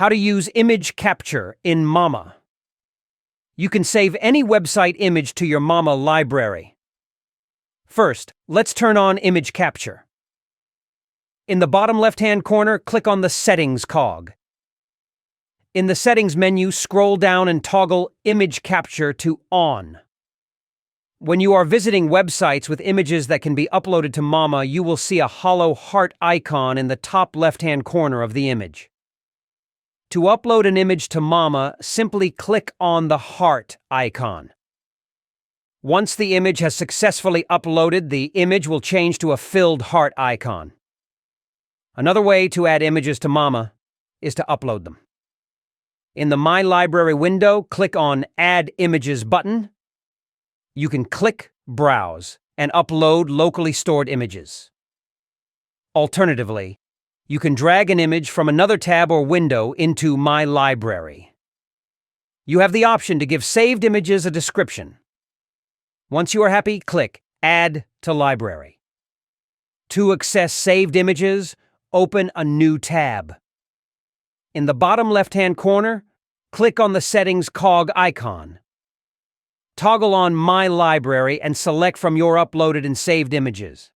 How to use image capture in Mama. You can save any website image to your Mama library. First, let's turn on image capture. In the bottom left-hand corner, click on the Settings cog. In the Settings menu, scroll down and toggle Image Capture to On. When you are visiting websites with images that can be uploaded to Mama, you will see a hollow heart icon in the top left-hand corner of the image. To upload an image to Mama, simply click on the heart icon. Once the image has successfully uploaded, the image will change to a filled heart icon. Another way to add images to Mama is to upload them. In the My Library window, click on Add Images button. You can click Browse and upload locally stored images. Alternatively, you can drag an image from another tab or window into My Library. You have the option to give saved images a description. Once you are happy, click Add to Library. To access saved images, open a new tab. In the bottom left-hand corner, click on the Settings cog icon. Toggle on My Library and select from your uploaded and saved images.